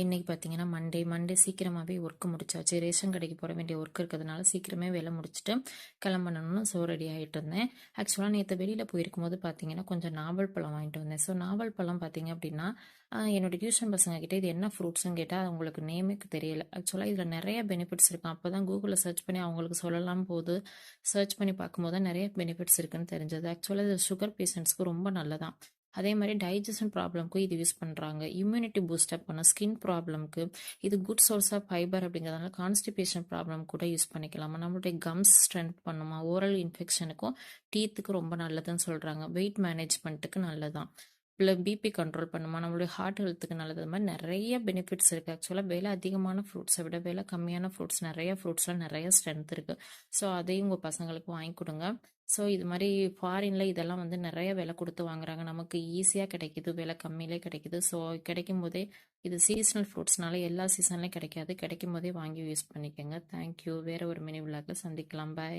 இன்னைக்கு பார்த்தீங்கன்னா மண்டே சீக்கிரமாகவே ஒர்க் முடிச்சாச்சு. ரேஷன் கடைக்கு போட வேண்டிய ஒர்க் இருக்கிறதுனால சீக்கிரமே வேலை முடிச்சுட்டு கிளம்பணும்னு ரெடி ஆகிட்டு இருந்தேன். ஆக்சுவலாக நேற்று வெளியில் போயிருக்கும்போது பார்த்தீங்கன்னா கொஞ்சம் நாவல் பழம் வாங்கிட்டு வந்தேன். நாவல் பழம் பார்த்தீங்க அப்படின்னா என்னோட டியூஷன் பசங்க கிட்ட இது என்ன ஃப்ரூட்ஸ்ன்னு கேட்டால் அவங்களுக்கு நேமே தெரியல. ஆக்சுவலாக இதில் நிறைய பெனிஃபிட்ஸ் இருக்கும். அப்போ தான் கூகுளில் சர்ச் பண்ணி அவங்களுக்கு சொல்லலாம் போது சர்ச் பண்ணி பார்க்கும்போது தான் நிறைய பெனிஃபிட்ஸ் இருக்குன்னு தெரிஞ்சது. ஆக்சுவலாக இது சுகர் பேஷண்ட்ஸ்க்கு ரொம்ப நல்லதான். அதே மாதிரி டைஜஷன் ப்ராப்ளம்க்கு இது யூஸ் பண்ணுறாங்க. இம்யூனிட்டி பூஸ்டப் பண்ண ஸ்கின் ப்ராப்ளம்க்கு இது குட் சோர்ஸ் ஆஃப் ஃபைபர் அப்படிங்கிறதுனால கான்ஸ்டிபேஷன் ப்ராப்ளம் கூட யூஸ் பண்ணிக்கலாமா. நம்மளுடைய கம்ஸ் ஸ்ட்ரென்த் பண்ணுமா, ஓரல் இன்ஃபெக்ஷனுக்கும் டீத்துக்கு ரொம்ப நல்லதுன்னு சொல்கிறாங்க. வெயிட் மேனேஜ்மெண்ட்டுக்கு நல்லதான். பிபி கண்ட்ரோல் பண்ணுமா, நம்மளுடைய ஹார்ட் ஹெல்த்துக்கு நல்லது. அது மாதிரி நிறைய பெனிஃபிட்ஸ் இருக்குது. ஆக்சுவலாக விலை அதிகமான ஃப்ரூட்ஸை விட விலை கம்மியான ஃப்ரூட்ஸ் நிறைய ஃப்ரூட்ஸில் நிறைய ஸ்ட்ரென்த் இருக்குது. அதையும் உங்கள் பசங்களுக்கு வாங்கி கொடுங்க. இது மாதிரி ஃபாரினில் இதெல்லாம் நிறைய விலை கொடுத்து வாங்குறாங்க. நமக்கு ஈஸியாக கிடைக்கிது, விலை கம்மியிலே கிடைக்கிது. கிடைக்கும் போதே இது சீசனல் ஃப்ரூட்ஸ்னால எல்லா சீசன்லையும் கிடைக்காது. கிடைக்கும் போதே வாங்கி யூஸ் பண்ணிக்கோங்க. தேங்க்யூ. வேறு ஒரு மினி விழாக்கில் சந்திக்கலாம். பாய்.